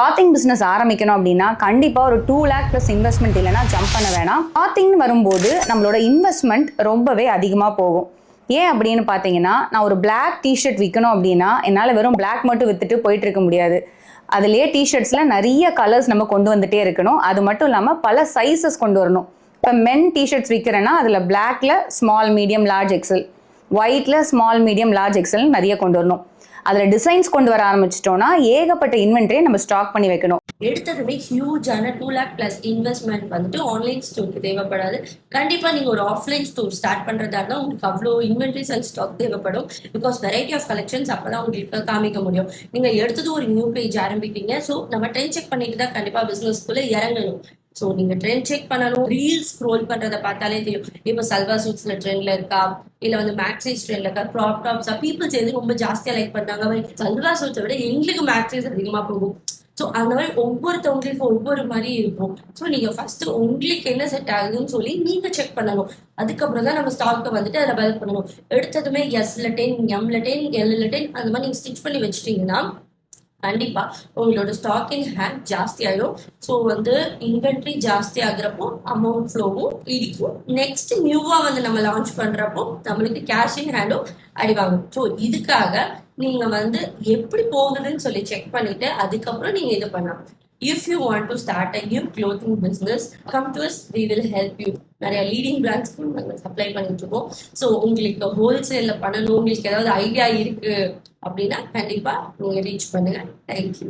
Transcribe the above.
Clothing business ஆரம்பிக்கணும் அப்படின்னா கண்டிப்பா ஒரு 2 lakh plus இன்வெஸ்ட்மெண்ட் இல்லைன்னா ஜம்ப் பண்ண வேணாம். கிளாத்திங் வரும்போது நம்மளோட இன்வெஸ்ட்மெண்ட் ரொம்பவே அதிகமா போகும். ஏன் அப்படின்னு பார்த்தீங்கன்னா, நான் ஒரு பிளாக் டிஷர்ட் விற்கணும் அப்படின்னா என்னால் வெறும் பிளாக் மட்டும் வித்துட்டு போயிட்டு இருக்க முடியாது. அதுலேயே டிஷர்ட்ஸ்ல நிறைய கலர்ஸ் நம்ம கொண்டு வந்துட்டே இருக்கணும். அது மட்டும் இல்லாமல் பல சைஸஸ் கொண்டு வரணும். இப்போ மென் டிஷர்ட்ஸ் விற்கிறேன்னா அதில் பிளாக்ல ஸ்மால் மீடியம் லார்ஜ் எக்ஸல், ஒயிட்ல ஸ்மால் மீடியம் லார்ஜ் எக்ஸல் நிறைய கொண்டு வரணும். அதில் டிசைன்ஸ் கொண்டு வர ஆரம்பிச்சிட்டோம்னா ஏகப்பட்ட இன்வென்ட்ரியை நம்ம ஸ்டாக் பண்ணி வைக்கணும். எடுத்ததுமே ஹியூஜான 2 lakh plus இன்வெஸ்ட்மெண்ட் வந்துட்டு ஆன்லைன் ஸ்டோருக்கு தேவைப்படாது. கண்டிப்பா நீங்க ஒரு ஆஃப்லைன் ஸ்டோர் ஸ்டார்ட் பண்றதா இருந்தா உங்களுக்கு அவ்வளோ இன்வென்ட்ரிஸ் அண்ட் ஸ்டாக் தேவைப்படும். பிகாஸ் வெரைட்டி ஆஃப் கலெக்ஷன்ஸ் அப்பதான் உங்களுக்கு காமிக்க முடியும். நீங்க எடுத்தது ஒரு நியூ பேஜ் ஆரம்பிப்பீங்க. ஸோ நம்ம ட்ரெண்ட் செக் பண்ணிட்டு தான் கண்டிப்பா பிசினஸ்க்குள்ள இறங்கணும். ஸோ நீங்க ட்ரெண்ட் செக் பண்ணணும். ரீல்ஸ் ஸ்க்ரோல் பண்றதை பார்த்தாலே தெரியும். இப்போ சல்வா சூட்ஸ்ல ட்ரெண்ட்ல இருக்கா, இல்ல வந்து மேக்ஸைஸ் ட்ரெண்ட்ல இருக்கா, க்ராப் டாப்ஸா, பீப்புள்ஸ் எது ரொம்ப ஜாஸ்தியா லைக் பண்ணாங்க. சல்வா சூட்ஸை விட எங்களுக்கு மேக்ஸைஸ் அதிகமா போகும். ஸோ அந்த மாதிரி ஒவ்வொருத்தவங்களுக்கு ஒவ்வொரு மாதிரி இருக்கும். ஸோ நீங்க ஃபர்ஸ்ட் உங்களுக்கு என்ன செட் ஆகுதுன்னு சொல்லி நீங்க செக் பண்ணணும். அதுக்கப்புறம் தான் நம்ம ஸ்டாக்கை வந்துட்டு அதில் பல்க் பண்ணணும். எடுத்ததுமே எஸ்ல 10, எம்ல 10, எல்ல 10 அந்த மாதிரி நீங்க ஸ்டிச் பண்ணி வச்சுட்டீங்கன்னா கண்டிப்பா உங்களோட ஸ்டாக்கிங் ஹேண்ட் ஜாஸ்தி ஆயிடும். ஸோ வந்து இன்வென்ட்ரி ஜாஸ்தி ஆகுறப்போ அமௌண்ட் ஃப்ளோவும் இருக்கும். நெக்ஸ்ட் நியூவா வந்து நம்ம லான்ச் பண்றப்போ நம்மளுக்கு கேஷிங் ஹேண்டும் அடிவாகும். ஸோ இதுக்காக நீங்க வந்து எப்படி போகுதுன்னு சொல்லி செக் பண்ணிட்டு அதுக்கப்புறம் நீங்க இது பண்ணலாம். If you want to start a new clothing business, come to us, we will help you. நிறைய லீடிங் பிராண்ட்ஸ்க்கு நாங்கள் சப்ளை பண்ணிட்டு இருக்கோம். ஸோ உங்களுக்கு ஹோல்சேல்ல பண்ணணும், உங்களுக்கு ஏதாவது ஐடியா இருக்கு அப்படின்னா கண்டிப்பா நீங்க ரீச் பண்ணுங்க. தேங்க்யூ.